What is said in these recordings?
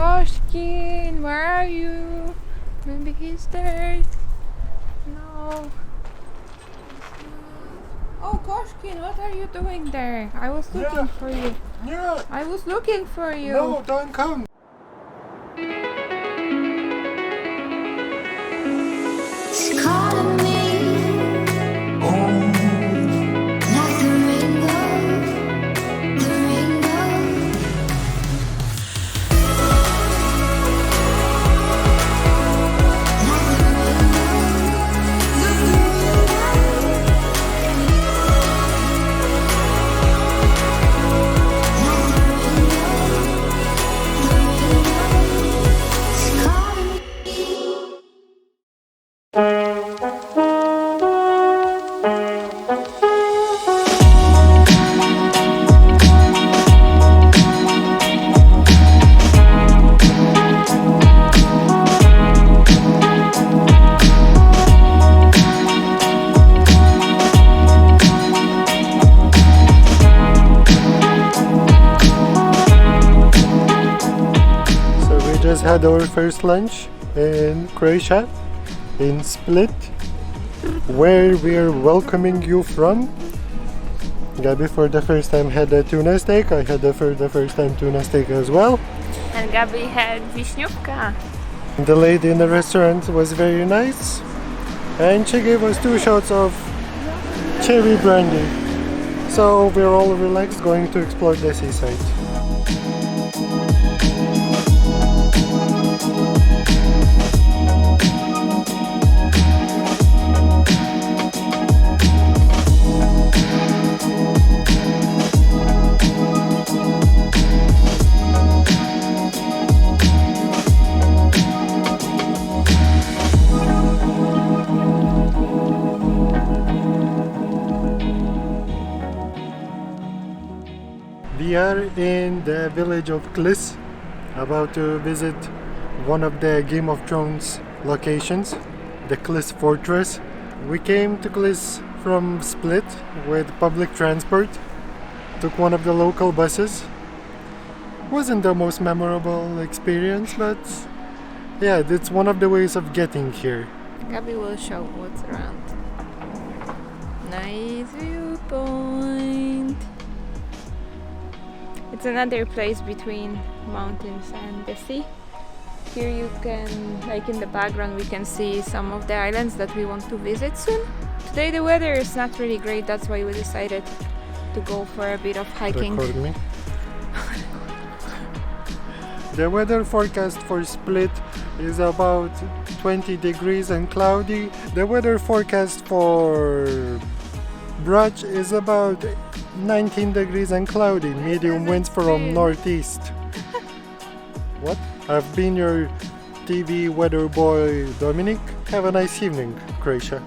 Koshkin, where are you? Maybe he's there. No. Oh, Koshkin, what are you doing there? I was looking for you. Yeah. I was looking for you. No, don't come. It's calling me, like the rainbow, the rainbow. Like the rainbow, the Just had our first lunch in Croatia, in Split, where we are welcoming you from. Gabi for the first time had a tuna steak. I had for the first time tuna steak as well. And Gabi had viśniówka. The lady in the restaurant was very nice, and she gave us 2 shots of cherry brandy. So we're all relaxed, going to explore the seaside. We are in the village of Klis, about to visit one of the Game of Thrones locations, the Klis Fortress. We came to Klis from Split with public transport, took one of the local buses. Wasn't the most memorable experience, but yeah, that's one of the ways of getting here. Gabi will show what's around. Nice viewpoint. It's another place between mountains and the sea. Here you can, like in the background, we can see some of the islands that we want to visit soon. Today the weather is not really great, that's why we decided to go for a bit of hiking. Record me. The weather forecast for Split is about 20 degrees and cloudy. The weather forecast for Braj is about 19 degrees and cloudy, medium winds from northeast. What? I've been your TV weather boy, Dominic. Have a nice evening, Croatia.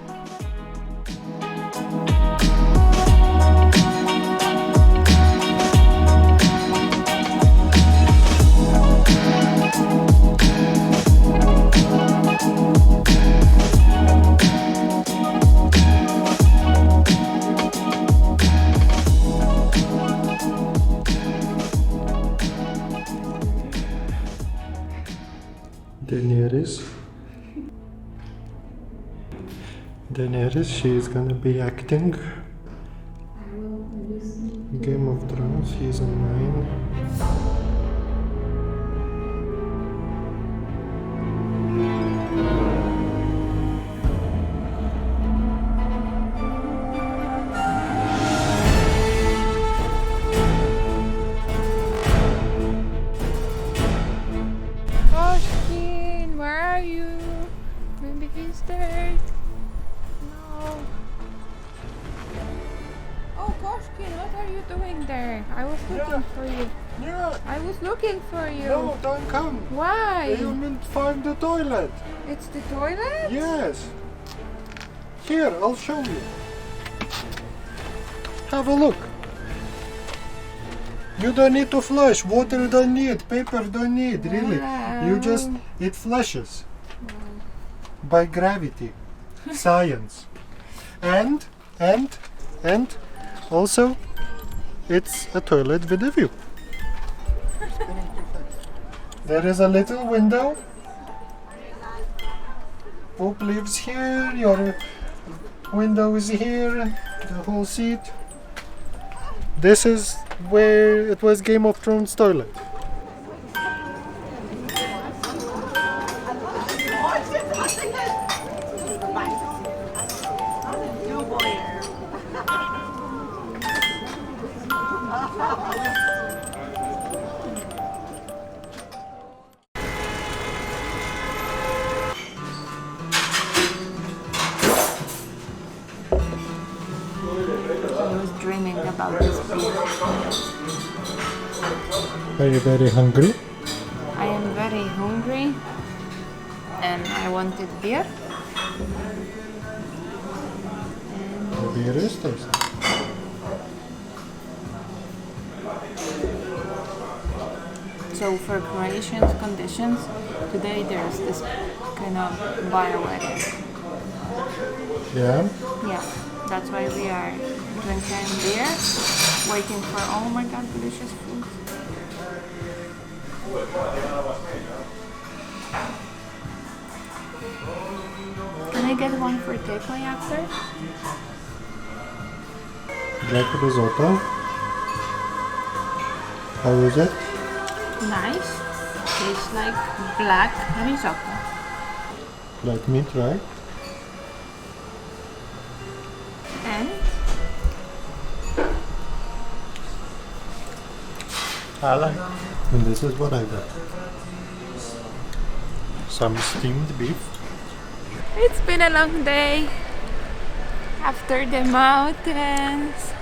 Daenerys, she is gonna be acting Game of Thrones season 9. Koshkin, where are you? Maybe he's there. No. Oh, Koshkin, what are you doing there? I was looking for you. Yeah. I was looking for you. No, don't come. Why? You meant find the toilet. It's the toilet? Yes. Here, I'll show you. Have a look. You don't need to flush. Water don't need. Paper don't need. Really. You just, it flushes. By gravity. Science. And also, it's a toilet with a view. There is a little window. Pope lives here, your window is here, the whole seat. This is where it was Game of Thrones toilet. I was dreaming about this beer. Are you very hungry? I am very hungry and I wanted beer. The beer is tasty. So for Croatian conditions, today there's this kind of bar weather. Yeah. Yeah, that's why we are drinking beer, waiting for, oh my god, delicious food. Can I get one for takeaway after? Black risotto. How is it? Nice. Tastes like black risotto. Like meat, right? And I like. And this is what I got. Some steamed beef. it's been a long day after the mountains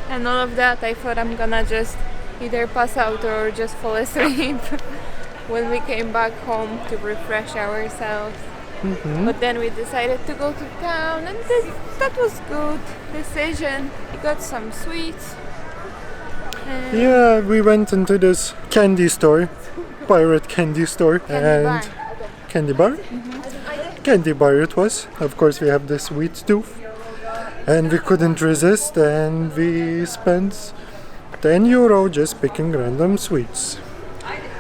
and all of that. I thought I'm gonna just either pass out or just fall asleep when we came back home to refresh ourselves. But then we decided to go to town, and that was good decision. We got some sweets. And Yeah, we went into this candy store, pirate candy store, candy bar. candy bar. Candy bar it was. Of course, we have the sweet tooth, and we couldn't resist, and we spent €10 just picking random sweets.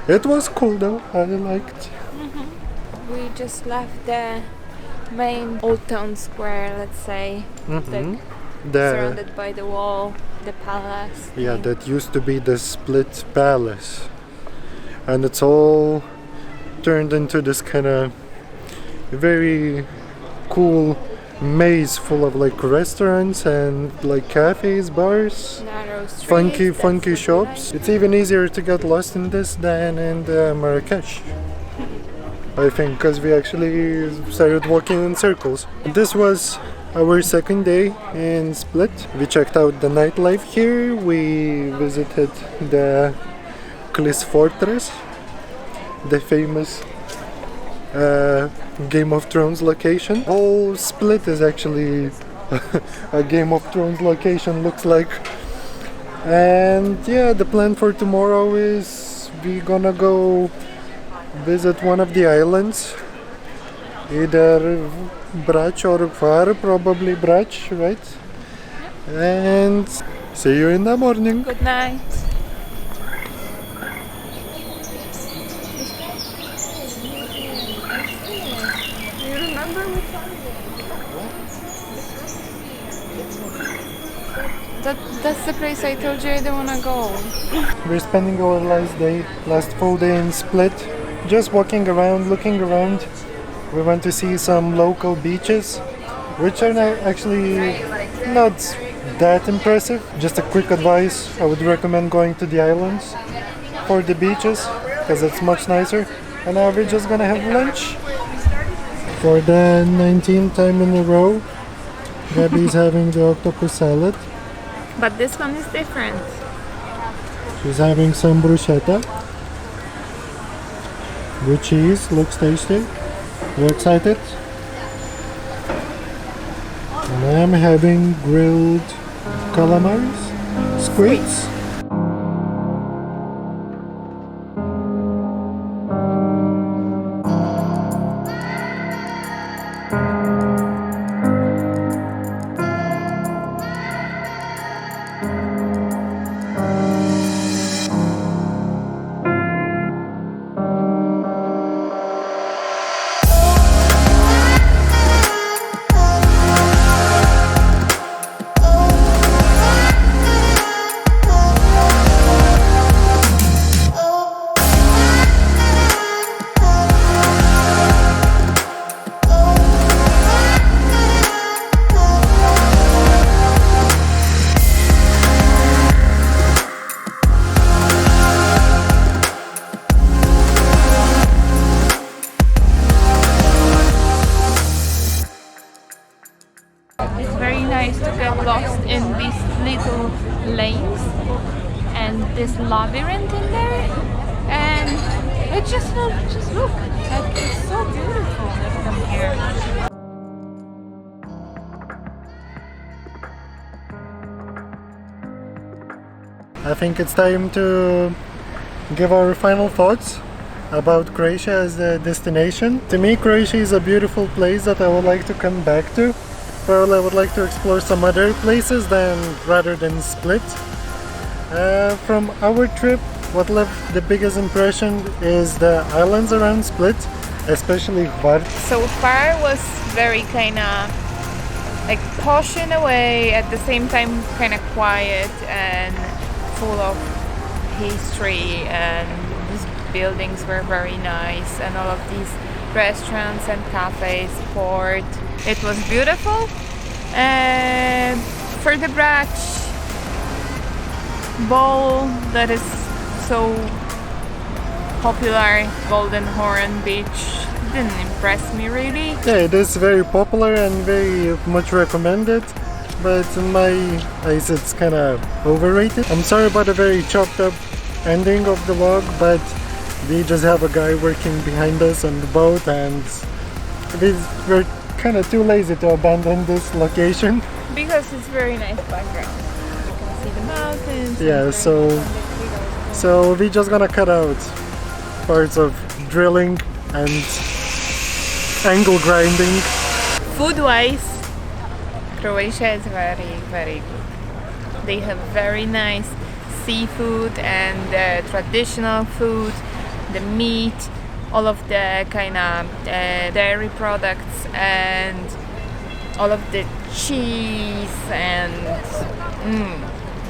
It was cool though. I liked. We just left the main old town square, let's say, like The surrounded by the wall, the palace. yeah, that used to be the split palace, and it's all turned into this kind of very cool maze full of like restaurants and like cafes, bars, Narrow streets, that's funky what we shops. like. It's even easier to get lost in this than in Marrakesh, I think, because we actually started walking in circles. This was our second day in Split. We checked out the nightlife here. We visited the Klis fortress, the famous Game of Thrones location. Whole Split is actually a Game of Thrones location, looks like. And yeah, the plan for tomorrow is we gonna go visit one of the islands, either Brač or Hvar, probably Brač, right? And see you in the morning. Good night. You remember which one? That's the place I told you I don't wanna go. We're spending our last full day in Split, just walking around, looking around. We want to see some local beaches, which are actually not that impressive. Just a quick advice, I would recommend going to the islands for the beaches, because it's much nicer. And now we're just gonna have lunch. For the 19th time in a row, Gabby's having the octopus salad. But this one is different. She's having some bruschetta with cheese, looks tasty. You excited? And I'm having grilled calamaris, squids. nice to get lost in these little lanes and this labyrinth in there, and it just look like it's so beautiful from here. I think it's time to give our final thoughts about Croatia as a destination. To me, Croatia is a beautiful place that I would like to come back to. Probably I would like to explore some other places rather than Split. From our trip, what left the biggest impression is the islands around Split, especially Hvar. So far was very kinda like posh in a way, at the same time kinda quiet and full of history, and these buildings were very nice, and all of these restaurants and cafes, port. It was beautiful. And for the brunch bowl that is so popular, Golden Horn Beach, didn't impress me really. Yeah, it is very popular and very much recommended, but in my eyes it's kind of overrated. I'm sorry about the very chopped up ending of the vlog, but we just have a guy working behind us on the boat, and we're kind of too lazy to abandon this location. Because it's very nice background. You can see the mountains. Yeah, so we're just gonna cut out parts of drilling and angle grinding. Food-wise, Croatia is very, very good. They have very nice seafood and traditional food, the meat, all of the kind of dairy products, and all of the cheese, and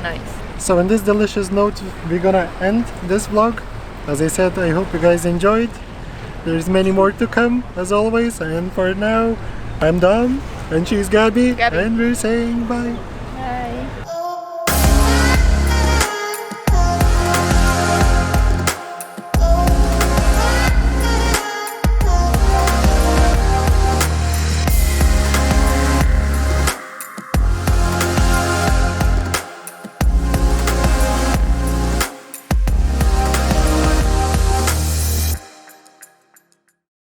nice. So on this delicious note, we're gonna end this vlog. As I said, I hope you guys enjoyed. There's many more to come, as always, and for now, I'm Dom, and she's Gabby, and we're saying bye.